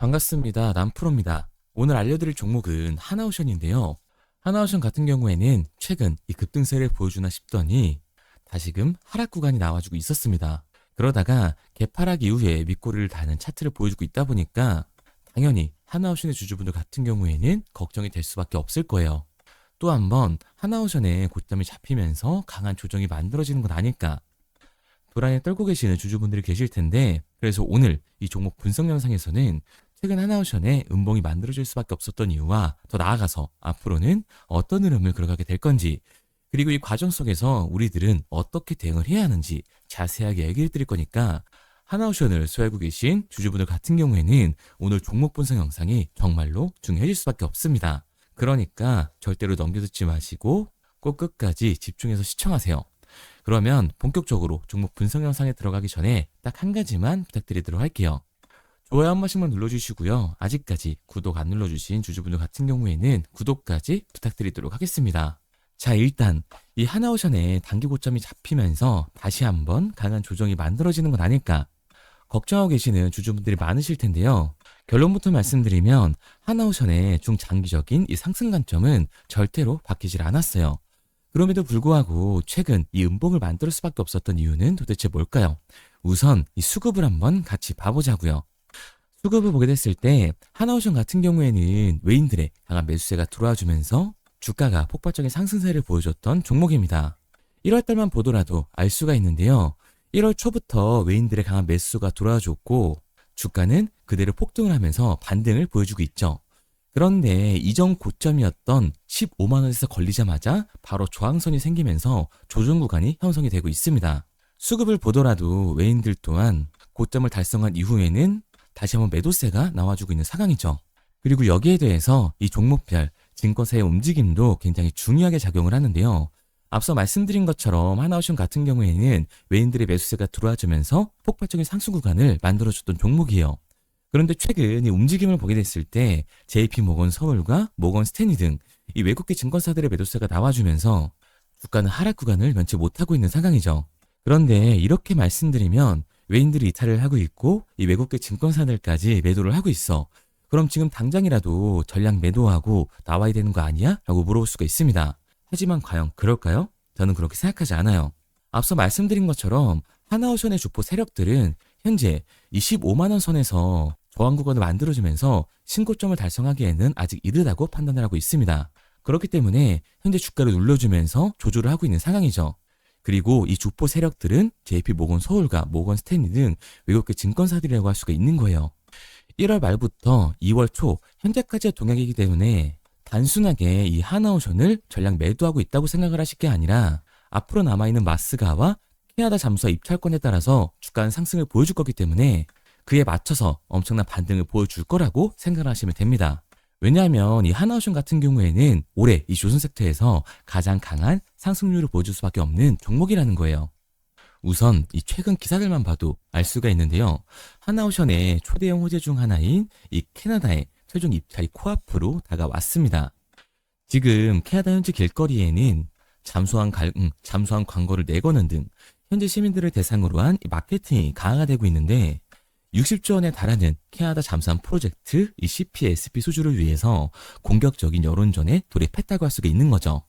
반갑습니다. 남프로입니다. 오늘 알려드릴 종목은 하나오션인데요. 하나오션 같은 경우에는 최근 이 급등세를 보여주나 싶더니 다시금 하락 구간이 나와주고 있었습니다. 그러다가 개파락 이후에 윗꼬리를 다는 차트를 보여주고 있다 보니까 당연히 하나오션의 주주분들 같은 경우에는 걱정이 될 수밖에 없을 거예요. 또 한번 하나오션의 고점이 잡히면서 강한 조정이 만들어지는 건 아닐까, 불안에 떨고 계시는 주주분들이 계실 텐데, 그래서 오늘 이 종목 분석 영상에서는 최근 하나오션의 음봉이 만들어질 수밖에 없었던 이유와 더 나아가서 앞으로는 어떤 흐름을 걸어가게 될 건지, 그리고 이 과정 속에서 우리들은 어떻게 대응을 해야 하는지 자세하게 얘기를 드릴 거니까 하나오션을 소유하고 계신 주주분들 같은 경우에는 오늘 종목 분석 영상이 정말로 중요해질 수밖에 없습니다. 그러니까 절대로 넘겨듣지 마시고 꼭 끝까지 집중해서 시청하세요. 그러면 본격적으로 종목 분석 영상에 들어가기 전에 딱 한 가지만 부탁드리도록 할게요. 좋아요 한 번씩만 눌러주시고요. 아직까지 구독 안 눌러주신 주주분들 같은 경우에는 구독까지 부탁드리도록 하겠습니다. 자, 일단 이 하나오션의 단기 고점이 잡히면서 다시 한번 강한 조정이 만들어지는 건 아닐까 걱정하고 계시는 주주분들이 많으실 텐데요. 결론부터 말씀드리면 하나오션의 중장기적인 이 상승 관점은 절대로 바뀌질 않았어요. 그럼에도 불구하고 최근 이 음봉을 만들 수밖에 없었던 이유는 도대체 뭘까요? 우선 이 수급을 한번 같이 봐보자고요. 수급을 보게 됐을 때 하나오션 같은 경우에는 외인들의 강한 매수세가 들어와주면서 주가가 폭발적인 상승세를 보여줬던 종목입니다. 1월달만 보더라도 알 수가 있는데요. 1월 초부터 외인들의 강한 매수가 들어와줬고 주가는 그대로 폭등을 하면서 반등을 보여주고 있죠. 그런데 이전 고점이었던 15만원에서 걸리자마자 바로 저항선이 생기면서 조정 구간이 형성이 되고 있습니다. 수급을 보더라도 외인들 또한 고점을 달성한 이후에는 다시 한번 매도세가 나와주고 있는 상황이죠. 그리고 여기에 대해서 이 종목별 증권사의 움직임도 굉장히 중요하게 작용을 하는데요. 앞서 말씀드린 것처럼 하나오션 같은 경우에는 외인들의 매수세가 들어와주면서 폭발적인 상승 구간을 만들어줬던 종목이에요. 그런데 최근 이 움직임을 보게 됐을 때 JP모건 서울과 모건 스탠리 등 이 외국계 증권사들의 매도세가 나와주면서 주가는 하락 구간을 면치 못하고 있는 상황이죠. 그런데 이렇게 말씀드리면 외인들이 이탈을 하고 있고 이 외국계 증권사들까지 매도를 하고 있어. 그럼 지금 당장이라도 전량 매도하고 나와야 되는 거 아니야? 라고 물어볼 수가 있습니다. 하지만 과연 그럴까요? 저는 그렇게 생각하지 않아요. 앞서 말씀드린 것처럼 하나오션의 주포 세력들은 현재 25만원 선에서 저항 구간을 만들어주면서 신고점을 달성하기에는 아직 이르다고 판단을 하고 있습니다. 그렇기 때문에 현재 주가를 눌러주면서 조절을 하고 있는 상황이죠. 그리고 이 주포 세력들은 JP모건 서울과 모건 스탠리 등 외국계 증권사들이라고 할 수가 있는 거예요. 1월 말부터 2월 초 현재까지의 동향이기 때문에 단순하게 이 하나오션을 전량 매도하고 있다고 생각을 하실 게 아니라 앞으로 남아있는 마스가와 캐나다 잠수사 입찰권에 따라서 주가는 상승을 보여줄 거기 때문에 그에 맞춰서 엄청난 반등을 보여줄 거라고 생각을 하시면 됩니다. 왜냐하면 이 하나오션 같은 경우에는 올해 이 조선 섹터에서 가장 강한 상승률을 보여줄 수밖에 없는 종목이라는 거예요. 우선 이 최근 기사들만 봐도 알 수가 있는데요. 하나오션의 초대형 호재 중 하나인 이 캐나다의 최종 입찰이 코앞으로 다가왔습니다. 지금 캐나다 현지 길거리에는 잠수함 광고를 내거는 등 현지 시민들을 대상으로 한 마케팅이 강화되고 있는데 60조 원에 달하는 캐나다 잠수함 프로젝트 이 CPSP 수주를 위해서 공격적인 여론전에 돌입했다고 할 수가 있는 거죠.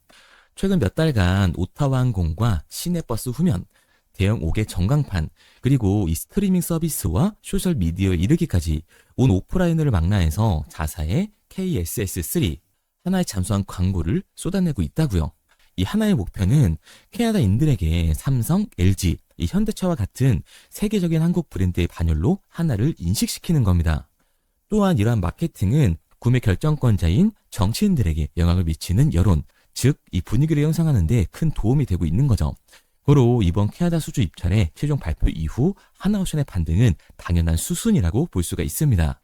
최근 몇 달간 오타와 항공과 시내버스 후면, 대형 5개 전광판, 그리고 이 스트리밍 서비스와 소셜 미디어에 이르기까지 온 오프라인을 망라해서 자사의 KSS3 하나의 잠수함 광고를 쏟아내고 있다고요. 이 하나의 목표는 캐나다인들에게 삼성, LG, 이 현대차와 같은 세계적인 한국 브랜드의 반열로 하나를 인식시키는 겁니다. 또한 이러한 마케팅은 구매 결정권자인 정치인들에게 영향을 미치는 여론, 즉 이 분위기를 형성하는 데 큰 도움이 되고 있는 거죠. 고로 이번 캐나다 수주 입찰의 최종 발표 이후 하나오션의 반등은 당연한 수순이라고 볼 수가 있습니다.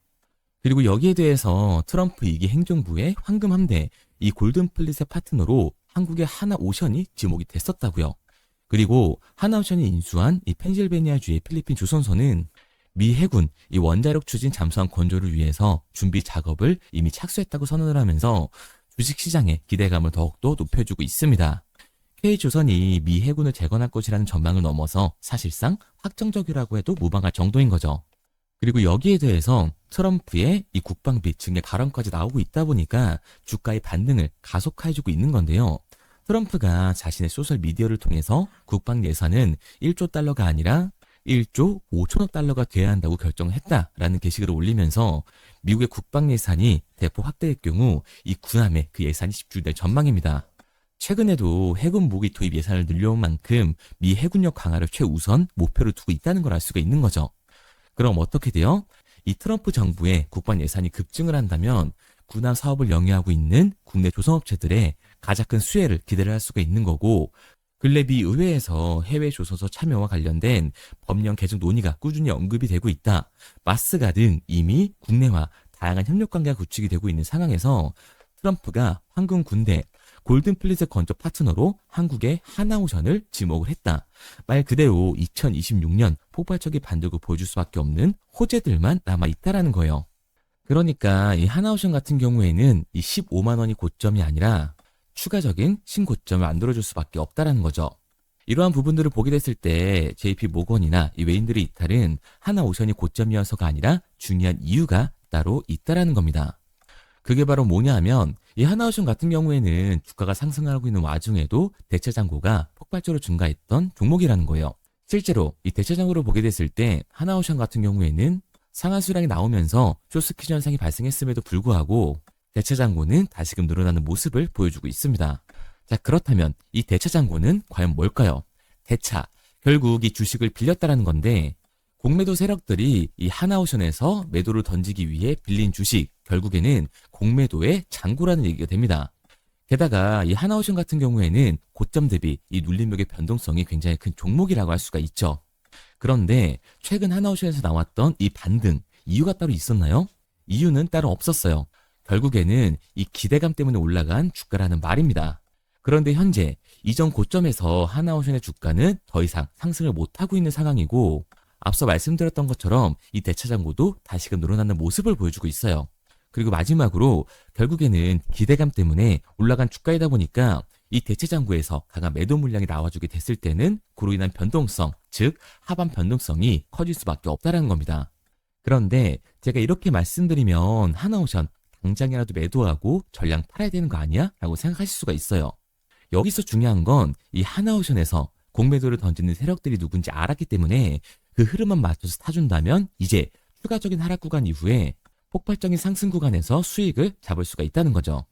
그리고 여기에 대해서 트럼프 2기 행정부의 황금 함대, 이 골든플릿의 파트너로 한국의 하나오션이 지목이 됐었다고요. 그리고 하나오션이 인수한 이 펜실베니아주의 필리핀 조선소는 미 해군 이 원자력 추진 잠수함 건조를 위해서 준비 작업을 이미 착수했다고 선언을 하면서 주식시장의 기대감을 더욱더 높여주고 있습니다. K조선이 미 해군을 재건할 것이라는 전망을 넘어서 사실상 확정적이라고 해도 무방할 정도인 거죠. 그리고 여기에 대해서 트럼프의 이 국방비 증액 발언까지 나오고 있다 보니까 주가의 반등을 가속화해주고 있는 건데요. 트럼프가 자신의 소셜 미디어를 통해서 국방 예산은 1조 달러가 아니라 1조 5천억 달러가 돼야 한다고 결정했다라는 게시글을 올리면서 미국의 국방 예산이 대폭 확대될 경우 이 군함에 그 예산이 집중될 전망입니다. 최근에도 해군 무기 투입 예산을 늘려온 만큼 미 해군력 강화를 최우선 목표로 두고 있다는 걸 알 수가 있는 거죠. 그럼 어떻게 돼요? 이 트럼프 정부의 국방 예산이 급증을 한다면 군함 사업을 영위하고 있는 국내 조선업체들의 가장 큰 수혜를 기대를 할 수가 있는 거고, 근래 미 의회에서 해외 조선소 참여와 관련된 법령 개정 논의가 꾸준히 언급이 되고 있다. 마스가 등 이미 국내와 다양한 협력 관계가 구축이 되고 있는 상황에서 트럼프가 황금 군대 골든플릿의 건조 파트너로 한국의 하나오션을 지목을 했다. 말 그대로 2026년 폭발적인 반격을 보여줄 수밖에 없는 호재들만 남아있다라는 거예요. 그러니까 이 하나오션 같은 경우에는 이 15만 원이 고점이 아니라 추가적인 신고점을 만들어줄 수밖에 없다라는 거죠. 이러한 부분들을 보게 됐을 때 JP 모건이나 이 웨인드리 이탈은 하나오션이 고점이어서가 아니라 중요한 이유가 따로 있다라는 겁니다. 그게 바로 뭐냐 하면 이 하나오션 같은 경우에는 주가가 상승하고 있는 와중에도 대체 잔고가 폭발적으로 증가했던 종목이라는 거예요. 실제로 이 대체 잔고를 보게 됐을 때 하나오션 같은 경우에는 상한 수량이 나오면서 쇼스퀴즈 현상이 발생했음에도 불구하고 대체 잔고는 다시금 늘어나는 모습을 보여주고 있습니다. 자, 그렇다면 이 대체 잔고는 과연 뭘까요? 대차, 결국 이 주식을 빌렸다라는 건데 공매도 세력들이 이 하나오션에서 매도를 던지기 위해 빌린 주식, 결국에는 공매도의 잔고라는 얘기가 됩니다. 게다가 이 하나오션 같은 경우에는 고점 대비 이 눌림목의 변동성이 굉장히 큰 종목이라고 할 수가 있죠. 그런데 최근 하나오션에서 나왔던 이 반등, 이유가 따로 있었나요? 이유는 따로 없었어요. 결국에는 이 기대감 때문에 올라간 주가라는 말입니다. 그런데 현재 이전 고점에서 하나오션의 주가는 더 이상 상승을 못하고 있는 상황이고, 앞서 말씀드렸던 것처럼 이 대차 잔고도 다시금 늘어나는 모습을 보여주고 있어요. 그리고 마지막으로 결국에는 기대감 때문에 올라간 주가이다 보니까 이 대체 잔고에서 강한 매도 물량이 나와주게 됐을 때는 그로 인한 변동성, 즉 하반 변동성이 커질 수밖에 없다는 겁니다. 그런데 제가 이렇게 말씀드리면 하나오션 당장이라도 매도하고 전량 팔아야 되는 거 아니야? 라고 생각하실 수가 있어요. 여기서 중요한 건 이 하나오션에서 공매도를 던지는 세력들이 누군지 알았기 때문에 그 흐름만 맞춰서 타준다면 이제 추가적인 하락 구간 이후에 폭발적인 상승 구간에서 수익을 잡을 수가 있다는 거죠.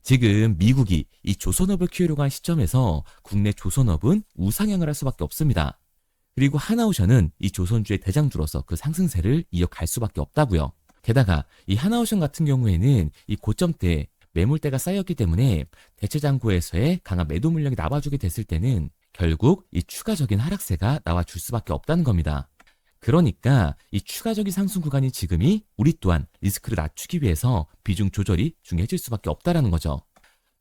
지금 미국이 이 조선업을 키우려고 한 시점에서 국내 조선업은 우상향을 할 수밖에 없습니다. 그리고 하나오션은 이 조선주의 대장주로서 그 상승세를 이어갈 수밖에 없다고요. 게다가 이 하나오션 같은 경우에는 이 고점대에 매물대가 쌓였기 때문에 대체 잔고에서의 강한 매도 물량이 나와주게 됐을 때는 결국 이 추가적인 하락세가 나와줄 수밖에 없다는 겁니다. 그러니까 이 추가적인 상승 구간이 지금이 우리 또한 리스크를 낮추기 위해서 비중 조절이 중요해질 수밖에 없다라는 거죠.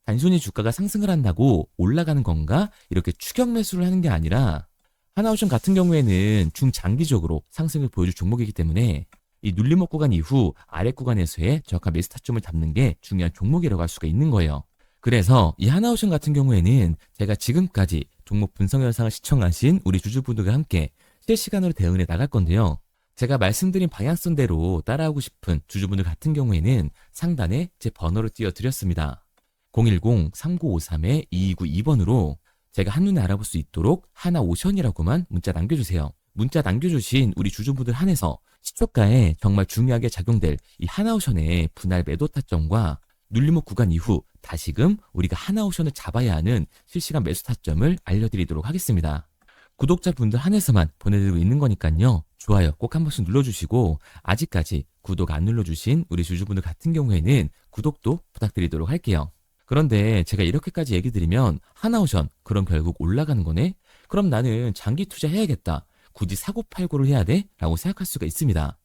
단순히 주가가 상승을 한다고 올라가는 건가? 이렇게 추격 매수를 하는 게 아니라 하나오션 같은 경우에는 중장기적으로 상승을 보여줄 종목이기 때문에 이 눌림목 구간 이후 아래 구간에서의 정확한 매수 타점을 잡는 게 중요한 종목이라고 할 수가 있는 거예요. 그래서 이 하나오션 같은 경우에는 제가 지금까지 종목 분석 영상을 시청하신 우리 주주분들과 함께 실시간으로 대응해 나갈 건데요. 제가 말씀드린 방향성대로 따라하고 싶은 주주분들 같은 경우에는 상단에 제 번호를 띄워드렸습니다. 010-3953-2292번으로 제가 한눈에 알아볼 수 있도록 하나오션이라고만 문자 남겨주세요. 문자 남겨주신 우리 주주분들 한해서 시초가에 정말 중요하게 작용될 이 하나오션의 분할 매도 타점과 눌림목 구간 이후 다시금 우리가 하나오션을 잡아야 하는 실시간 매수 타점을 알려드리도록 하겠습니다. 구독자분들 한해서만 보내드리고 있는 거니까요. 좋아요 꼭 한 번씩 눌러주시고 아직까지 구독 안 눌러주신 우리 주주분들 같은 경우에는 구독도 부탁드리도록 할게요. 그런데 제가 이렇게까지 얘기 드리면 하나오션 그럼 결국 올라가는 거네? 그럼 나는 장기 투자해야겠다. 굳이 사고팔고를 해야 돼? 라고 생각할 수가 있습니다.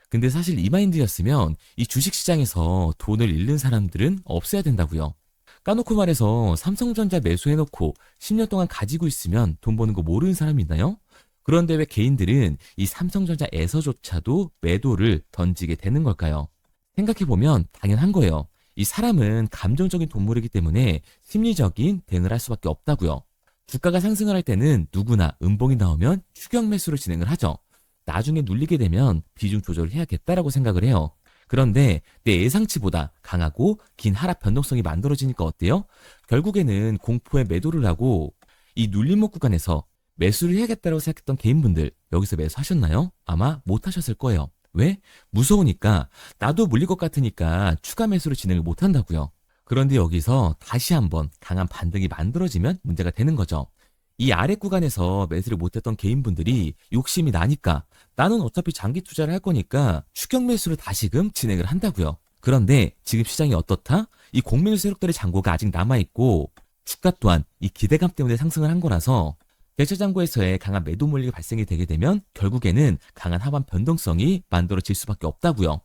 근데 사실 이 마인드였으면 이 주식시장에서 돈을 잃는 사람들은 없어야 된다고요. 까놓고 말해서 삼성전자 매수해놓고 10년 동안 가지고 있으면 돈 버는 거 모르는 사람이 있나요? 그런데 왜 개인들은 이 삼성전자에서조차도 매도를 던지게 되는 걸까요? 생각해보면 당연한 거예요. 이 사람은 감정적인 동물이기 때문에 심리적인 대응을 할 수밖에 없다고요. 주가가 상승을 할 때는 누구나 음봉이 나오면 추격 매수를 진행을 하죠. 나중에 눌리게 되면 비중 조절을 해야겠다라고 생각을 해요. 그런데 내 예상치보다 강하고 긴 하락 변동성이 만들어지니까 어때요? 결국에는 공포에 매도를 하고 이 눌림목 구간에서 매수를 해야겠다고 생각했던 개인분들 여기서 매수하셨나요? 아마 못하셨을 거예요. 왜? 무서우니까, 나도 물릴 것 같으니까 추가 매수를 진행을 못한다고요. 그런데 여기서 다시 한번 강한 반등이 만들어지면 문제가 되는 거죠. 이 아래 구간에서 매수를 못했던 개인분들이 욕심이 나니까 나는 어차피 장기 투자를 할 거니까 추격 매수를 다시금 진행을 한다고요. 그런데 지금 시장이 어떻다? 이 공매수 세력들의 잔고가 아직 남아있고 주가 또한 이 기대감 때문에 상승을 한 거라서 대체 잔고에서의 강한 매도 몰리가 발생이 되게 되면 결국에는 강한 하반 변동성이 만들어질 수밖에 없다고요.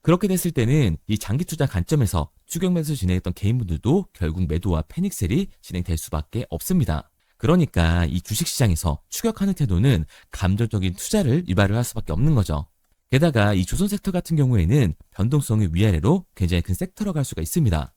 그렇게 됐을 때는 이 장기 투자 관점에서 추격 매수 진행했던 개인분들도 결국 매도와 패닉셀이 진행될 수밖에 없습니다. 그러니까 이 주식시장에서 추격하는 태도는 감정적인 투자를 유발을 할 수밖에 없는 거죠. 게다가 이 조선 섹터 같은 경우에는 변동성이 위아래로 굉장히 큰 섹터로 갈 수가 있습니다.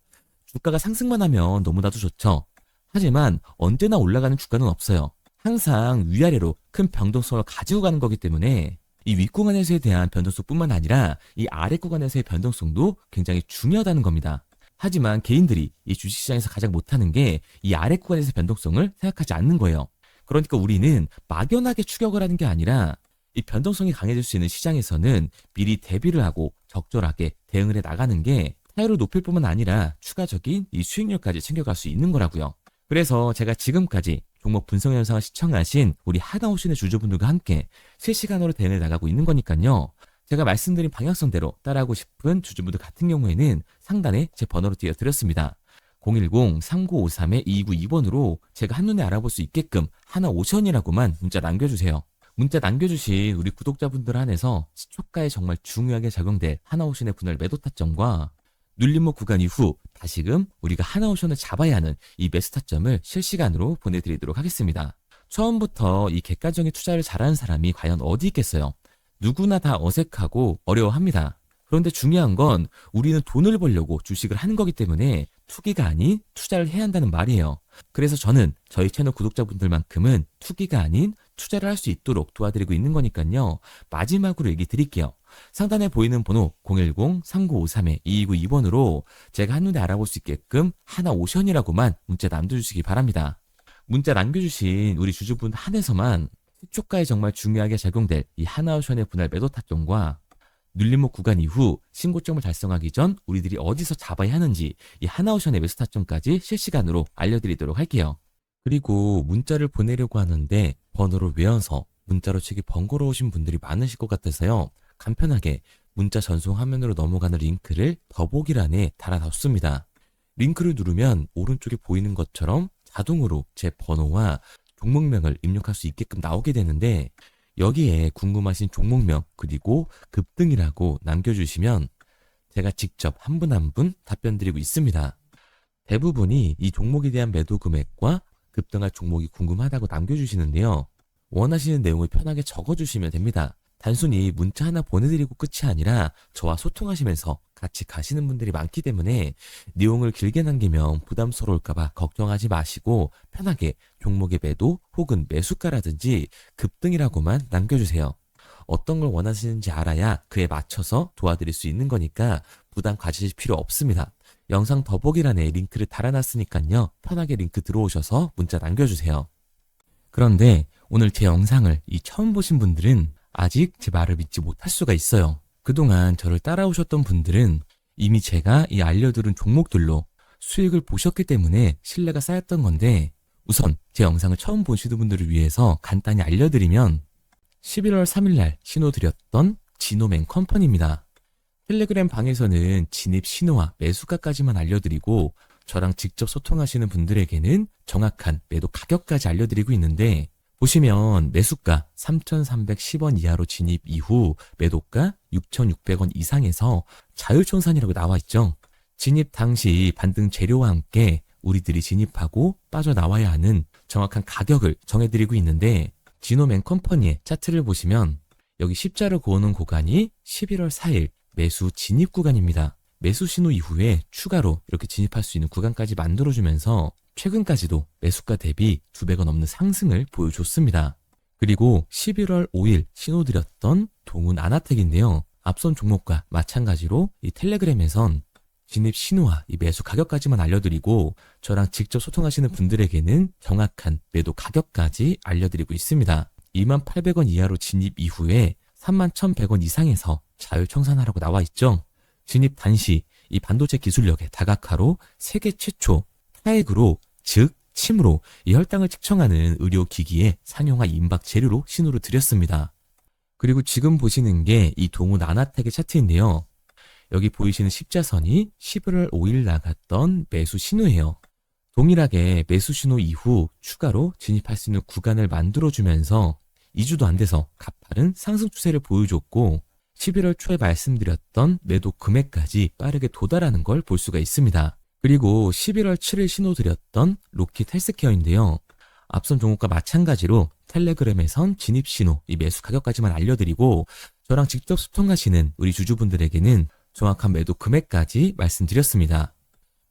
주가가 상승만 하면 너무나도 좋죠. 하지만 언제나 올라가는 주가는 없어요. 항상 위아래로 큰 변동성을 가지고 가는 거기 때문에 이 윗구간에서에 대한 변동성뿐만 아니라 이 아랫구간에서의 변동성도 굉장히 중요하다는 겁니다. 하지만 개인들이 이 주식시장에서 가장 못하는 게 이 아랫구간에서의 변동성을 생각하지 않는 거예요. 그러니까 우리는 막연하게 추격을 하는 게 아니라 이 변동성이 강해질 수 있는 시장에서는 미리 대비를 하고 적절하게 대응을 해 나가는 게 타율을 높일 뿐만 아니라 추가적인 이 수익률까지 챙겨갈 수 있는 거라고요. 그래서 제가 지금까지 종목 분석 영상을 시청하신 우리 하나오신의 주주분들과 함께 실시간으로 대응해 나가고 있는 거니까요. 제가 말씀드린 방향성대로 따라하고 싶은 주주분들 같은 경우에는 상단에 제 번호로 띄워드렸습니다. 010-3953-2292번으로 제가 한눈에 알아볼 수 있게끔 하나오션이라고만 문자 남겨주세요. 문자 남겨주신 우리 구독자분들 안에서 시초가에 정말 중요하게 작용될 하나오션의 분할 매도 타점과 눌림목 구간 이후 다시금 우리가 하나오션을 잡아야 하는 이 매수 타점을 실시간으로 보내드리도록 하겠습니다. 처음부터 이 객관적인 투자를 잘하는 사람이 과연 어디 있겠어요? 누구나 다 어색하고 어려워합니다. 그런데 중요한 건 우리는 돈을 벌려고 주식을 하는 거기 때문에 투기가 아닌 투자를 해야 한다는 말이에요. 그래서 저는 저희 채널 구독자분들만큼은 투기가 아닌 투자를 할 수 있도록 도와드리고 있는 거니까요. 마지막으로 얘기 드릴게요. 상단에 보이는 번호 010-3953-2292번으로 제가 한눈에 알아볼 수 있게끔 하나오션이라고만 문자 남겨주시기 바랍니다. 문자 남겨주신 우리 주주분 한해서만 시초가에 정말 중요하게 작용될 이 하나오션의 분할 매도 타점과 눌림목 구간 이후 신고점을 달성하기 전 우리들이 어디서 잡아야 하는지 이 하나오션의 매수 타점까지 실시간으로 알려드리도록 할게요. 그리고 문자를 보내려고 하는데 번호를 외워서 문자로 치기 번거로우신 분들이 많으실 것 같아서요. 간편하게 문자 전송 화면으로 넘어가는 링크를 더보기란에 달아놨습니다. 링크를 누르면 오른쪽에 보이는 것처럼 자동으로 제 번호와 종목명을 입력할 수 있게끔 나오게 되는데 여기에 궁금하신 종목명 그리고 급등이라고 남겨주시면 제가 직접 한 분 한 분 답변 드리고 있습니다. 대부분이 이 종목에 대한 매도 금액과 급등할 종목이 궁금하다고 남겨주시는데요. 원하시는 내용을 편하게 적어주시면 됩니다. 단순히 문자 하나 보내드리고 끝이 아니라 저와 소통하시면서 같이 가시는 분들이 많기 때문에 내용을 길게 남기면 부담스러울까봐 걱정하지 마시고 편하게 종목의 매도 혹은 매수가라든지 급등이라고만 남겨주세요. 어떤 걸 원하시는지 알아야 그에 맞춰서 도와드릴 수 있는 거니까 부담 가지실 필요 없습니다. 영상 더보기란에 링크를 달아놨으니까요. 편하게 링크 들어오셔서 문자 남겨주세요. 그런데 오늘 제 영상을 처음 보신 분들은 아직 제 말을 믿지 못할 수가 있어요. 그동안 저를 따라오셨던 분들은 이미 제가 이 알려드린 종목들로 수익을 보셨기 때문에 신뢰가 쌓였던 건데 우선 제 영상을 처음 보시는 분들을 위해서 간단히 알려드리면 11월 3일날 신호드렸던 지노맨 컴퍼니입니다. 텔레그램 방에서는 진입 신호와 매수가까지만 알려드리고 저랑 직접 소통하시는 분들에게는 정확한 매도 가격까지 알려드리고 있는데 보시면 매수가 3,310원 이하로 진입 이후 매도가 6,600원 이상에서 자율촌산이라고 나와 있죠. 진입 당시 반등 재료와 함께 우리들이 진입하고 빠져나와야 하는 정확한 가격을 정해드리고 있는데 지노맨 컴퍼니의 차트를 보시면 여기 십자를 그어놓은 구간이 11월 4일 매수 진입 구간입니다. 매수 신호 이후에 추가로 이렇게 진입할 수 있는 구간까지 만들어주면서 최근까지도 매수가 대비 2배가 넘는 상승을 보여줬습니다. 그리고 11월 5일 신호드렸던 동훈 아나텍인데요. 앞선 종목과 마찬가지로 이 텔레그램에선 진입 신호와 이 매수 가격까지만 알려드리고 저랑 직접 소통하시는 분들에게는 정확한 매도 가격까지 알려드리고 있습니다. 28,000원 이하로 진입 이후에 31,100원 이상에서 자율청산하라고 나와 있죠. 진입 단시 이 반도체 기술력의 다각화로 세계 최초 타액으로 즉 침으로 이 혈당을 측정하는 의료기기의 상용화 임박 재료로 신호를 드렸습니다. 그리고 지금 보시는 게 이 동훈 아나텍의 차트인데요. 여기 보이시는 십자선이 11월 5일 나갔던 매수 신호예요. 동일하게 매수 신호 이후 추가로 진입할 수 있는 구간을 만들어주면서 2주도 안 돼서 가파른 상승 추세를 보여줬고 11월 초에 말씀드렸던 매도 금액까지 빠르게 도달하는 걸 볼 수가 있습니다. 그리고 11월 7일 신호 드렸던 로킷 헬스케어인데요. 앞선 종목과 마찬가지로 텔레그램에선 진입 신호, 이 매수 가격까지만 알려드리고 저랑 직접 소통하시는 우리 주주분들에게는 정확한 매도 금액까지 말씀드렸습니다.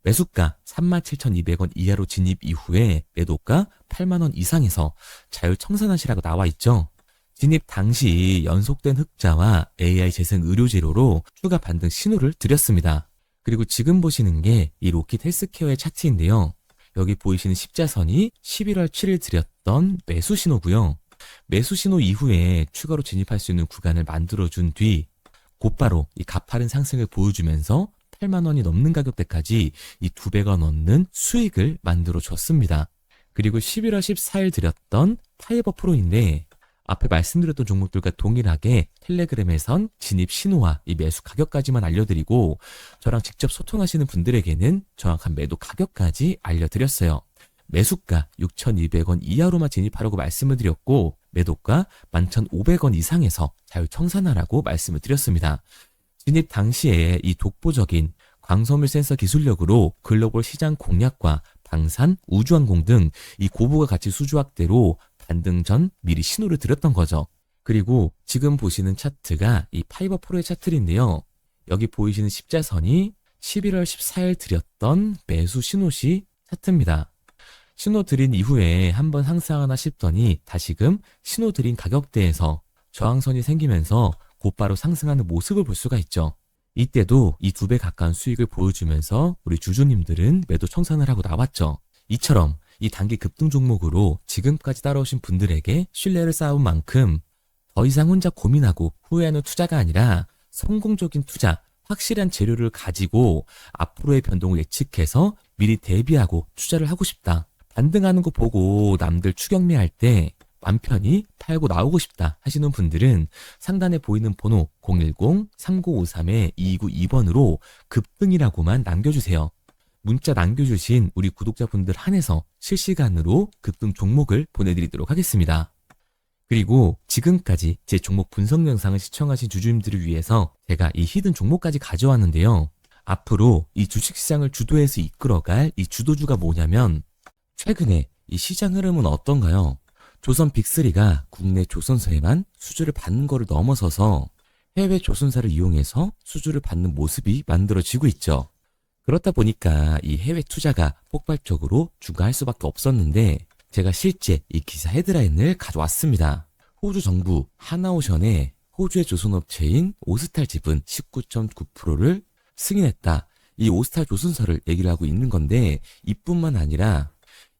매수가 37,200원 이하로 진입 이후에 매도가 8만원 이상에서 자율청산하시라고 나와 있죠. 진입 당시 연속된 흑자와 AI 재생 의료재료로 추가 반등 신호를 드렸습니다. 그리고 지금 보시는 게 이 로킷 헬스케어의 차트인데요. 여기 보이시는 십자선이 11월 7일 드렸던 매수 신호고요. 매수 신호 이후에 추가로 진입할 수 있는 구간을 만들어준 뒤 곧바로 이 가파른 상승을 보여주면서 8만 원이 넘는 가격대까지 이 2배가 넘는 수익을 만들어 줬습니다. 그리고 11월 14일 드렸던 파이버 프로인데 앞에 말씀드렸던 종목들과 동일하게 텔레그램에선 진입 신호와 이 매수 가격까지만 알려드리고 저랑 직접 소통하시는 분들에게는 정확한 매도 가격까지 알려드렸어요. 매수가 6,200원 이하로만 진입하라고 말씀을 드렸고 매도가 11,500원 이상에서 자율청산하라고 말씀을 드렸습니다. 진입 당시에 이 독보적인 광섬유 센서 기술력으로 글로벌 시장 공략과 방산, 우주항공 등 이 고부가 가치 수주 확대로 반등 전 미리 신호를 드렸던 거죠. 그리고 지금 보시는 차트가 이 파이버 프로의 차트인데요. 여기 보이시는 십자선이 11월 14일 드렸던 매수 신호시 차트입니다. 신호 드린 이후에 한번 상승하나 싶더니 다시금 신호 드린 가격대에서 저항선이 생기면서 곧바로 상승하는 모습을 볼 수가 있죠. 이때도 이 2배 가까운 수익을 보여주면서 우리 주주님들은 매도 청산을 하고 나왔죠. 이처럼 이 단기 급등 종목으로 지금까지 따라오신 분들에게 신뢰를 쌓은 만큼 더 이상 혼자 고민하고 후회하는 투자가 아니라 성공적인 투자, 확실한 재료를 가지고 앞으로의 변동을 예측해서 미리 대비하고 투자를 하고 싶다. 반등하는 거 보고 남들 추격매할 때 맘 편히 팔고 나오고 싶다 하시는 분들은 상단에 보이는 번호 010-3953-2292번으로 급등이라고만 남겨주세요. 문자 남겨주신 우리 구독자분들 한해서 실시간으로 급등 종목을 보내드리도록 하겠습니다. 그리고 지금까지 제 종목 분석 영상을 시청하신 주주님들을 위해서 제가 이 히든 종목까지 가져왔는데요. 앞으로 이 주식시장을 주도해서 이끌어갈 이 주도주가 뭐냐면 최근에 이 시장 흐름은 어떤가요? 조선 빅3가 국내 조선사에만 수주를 받는 거를 넘어서서 해외 조선사를 이용해서 수주를 받는 모습이 만들어지고 있죠. 그렇다 보니까 이 해외 투자가 폭발적으로 증가할 수밖에 없었는데 제가 실제 이 기사 헤드라인을 가져왔습니다. 호주 정부 하나오션에 호주의 조선업체인 오스탈 지분 19.9%를 승인했다. 이 오스탈 조선사를 얘기를 하고 있는 건데 이뿐만 아니라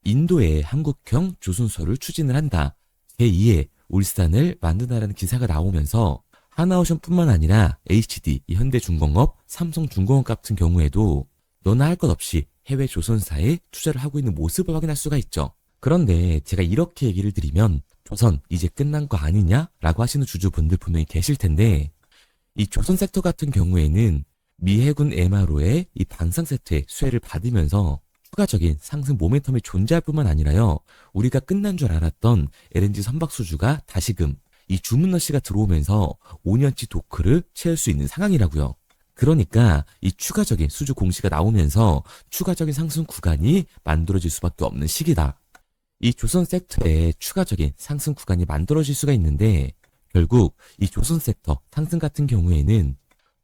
인도에 한국형 조선소를 추진을 한다. 제2의 울산을 만든다라는 기사가 나오면서 하나오션뿐만 아니라 HD, 현대중공업, 삼성중공업 같은 경우에도 너나 할 것 없이 해외 조선사에 투자를 하고 있는 모습을 확인할 수가 있죠. 그런데 제가 이렇게 얘기를 드리면 조선 이제 끝난 거 아니냐라고 하시는 주주분들 분명히 계실 텐데 이 조선 섹터 같은 경우에는 미 해군 MRO의 이 방산 세트의 수혜를 받으면서 추가적인 상승 모멘텀이 존재할 뿐만 아니라요. 우리가 끝난 줄 알았던 LNG 선박 수주가 다시금 이 주문러시가 들어오면서 5년치 도크를 채울 수 있는 상황이라고요. 그러니까 이 추가적인 수주 공시가 나오면서 추가적인 상승 구간이 만들어질 수밖에 없는 시기다. 이 조선 섹터에 추가적인 상승 구간이 만들어질 수가 있는데 결국 이 조선 섹터 상승 같은 경우에는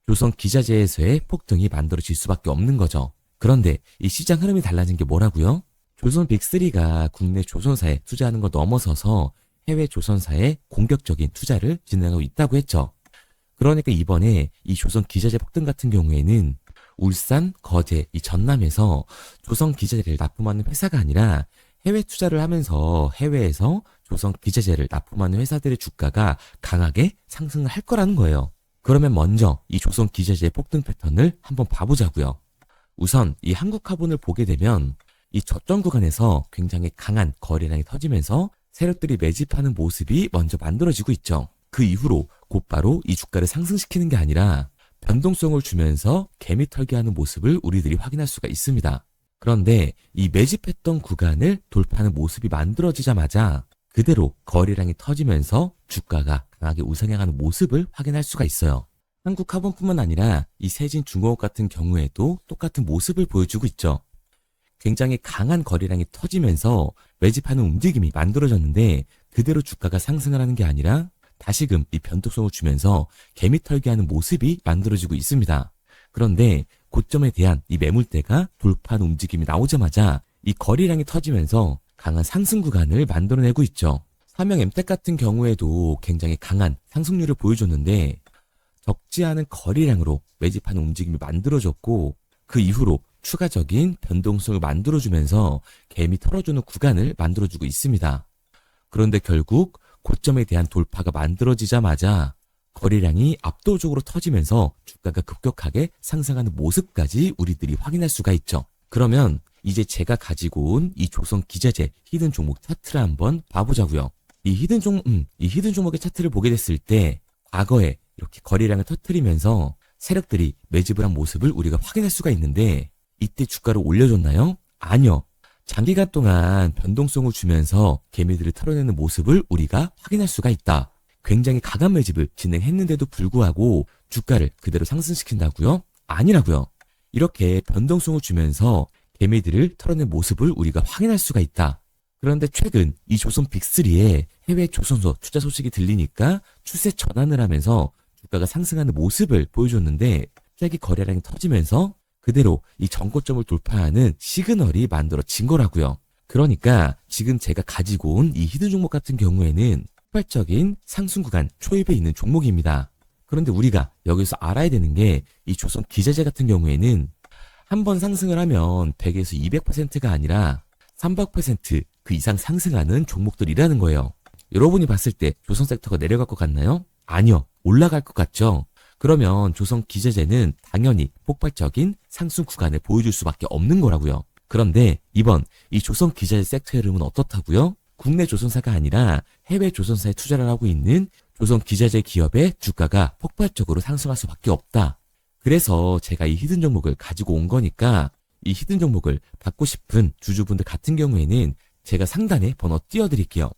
조선 기자재에서의 폭등이 만들어질 수밖에 없는 거죠. 그런데 이 시장 흐름이 달라진 게 뭐라고요? 조선 빅3가 국내 조선사에 투자하는 걸 넘어서서 해외 조선사에 공격적인 투자를 진행하고 있다고 했죠. 그러니까 이번에 이 조선 기자재 폭등 같은 경우에는 울산, 거제, 이 전남에서 조선 기자재를 납품하는 회사가 아니라 해외 투자를 하면서 해외에서 조선 기자재를 납품하는 회사들의 주가가 강하게 상승을 할 거라는 거예요. 그러면 먼저 이 조선 기자재의 폭등 패턴을 한번 봐보자고요. 우선 이 한국화본을 보게 되면 이 저점 구간에서 굉장히 강한 거래량이 터지면서 세력들이 매집하는 모습이 먼저 만들어지고 있죠. 그 이후로 곧바로 이 주가를 상승시키는 게 아니라 변동성을 주면서 개미 털기하는 모습을 우리들이 확인할 수가 있습니다. 그런데 이 매집했던 구간을 돌파하는 모습이 만들어지자마자 그대로 거래량이 터지면서 주가가 강하게 우상향하는 모습을 확인할 수가 있어요. 한국화본뿐만 아니라 이 세진중공업 같은 경우에도 똑같은 모습을 보여주고 있죠. 굉장히 강한 거래량이 터지면서 매집하는 움직임이 만들어졌는데 그대로 주가가 상승을 하는 게 아니라 다시금 이 변동성을 주면서 개미 털기하는 모습이 만들어지고 있습니다. 그런데 고점에 대한 이 매물대가 돌파하는 움직임이 나오자마자 이 거래량이 터지면서 강한 상승 구간을 만들어내고 있죠. 삼형 엠텍 같은 경우에도 굉장히 강한 상승률을 보여줬는데 적지 않은 거래량으로 매집하는 움직임이 만들어졌고 그 이후로 추가적인 변동성을 만들어주면서 개미 털어주는 구간을 만들어주고 있습니다. 그런데 결국 고점에 대한 돌파가 만들어지자마자 거래량이 압도적으로 터지면서 주가가 급격하게 상승하는 모습까지 우리들이 확인할 수가 있죠. 그러면 이제 제가 가지고 온 이 조선 기자재 히든 종목 차트를 한번 봐보자고요. 이 히든 종목의 차트를 보게 됐을 때 과거에 이렇게 거래량을 터뜨리면서 세력들이 매집을 한 모습을 우리가 확인할 수가 있는데 이때 주가를 올려줬나요? 아니요. 장기간 동안 변동성을 주면서 개미들을 털어내는 모습을 우리가 확인할 수가 있다. 굉장히 강한 매집을 진행했는데도 불구하고 주가를 그대로 상승시킨다고요? 아니라고요. 이렇게 변동성을 주면서 개미들을 털어낸 모습을 우리가 확인할 수가 있다. 그런데 최근 이 조선 빅3의 해외 조선소 투자 소식이 들리니까 추세 전환을 하면서 주가가 상승하는 모습을 보여줬는데 갑자기 거래량이 터지면서 그대로 이 전고점을 돌파하는 시그널이 만들어진 거라고요. 그러니까 지금 제가 가지고 온 이 히든 종목 같은 경우에는 폭발적인 상승 구간 초입에 있는 종목입니다. 그런데 우리가 여기서 알아야 되는 게 이 조선 기자재 같은 경우에는 한번 상승을 하면 100에서 200%가 아니라 300% 그 이상 상승하는 종목들이라는 거예요. 여러분이 봤을 때 조선 섹터가 내려갈 것 같나요? 아니요. 올라갈 것 같죠? 그러면 조선 기자재는 당연히 폭발적인 상승 구간을 보여줄 수밖에 없는 거라고요. 그런데 이번 이 조선 기자재 섹터의 흐름은 어떻다고요? 국내 조선사가 아니라 해외 조선사에 투자를 하고 있는 조선 기자재 기업의 주가가 폭발적으로 상승할 수밖에 없다. 그래서 제가 이 히든 종목을 가지고 온 거니까 이 히든 종목을 받고 싶은 주주분들 같은 경우에는 제가 상단에 번호 띄워드릴게요.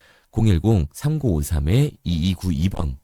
010-3953-2292번.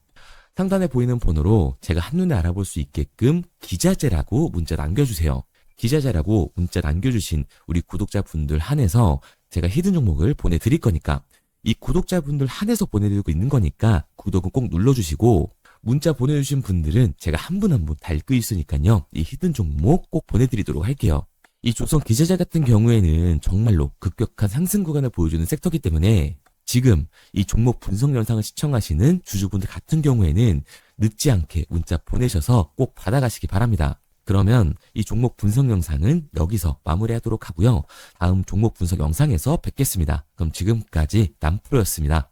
상단에 보이는 번호로 제가 한눈에 알아볼 수 있게끔 기자재라고 문자 남겨주세요. 기자재라고 문자 남겨주신 우리 구독자분들 한해서 제가 히든 종목을 보내드릴 거니까 이 구독자분들 한해서 보내드리고 있는 거니까 구독은 꼭 눌러주시고 문자 보내주신 분들은 제가 한 분 한 분 다 읽고 있으니까요. 이 히든 종목 꼭 보내드리도록 할게요. 이 조선 기자재 같은 경우에는 정말로 급격한 상승 구간을 보여주는 섹터이기 때문에 지금 이 종목 분석 영상을 시청하시는 주주분들 같은 경우에는 늦지 않게 문자 보내셔서 꼭 받아가시기 바랍니다. 그러면 이 종목 분석 영상은 여기서 마무리하도록 하고요. 다음 종목 분석 영상에서 뵙겠습니다. 그럼 지금까지 남프로였습니다.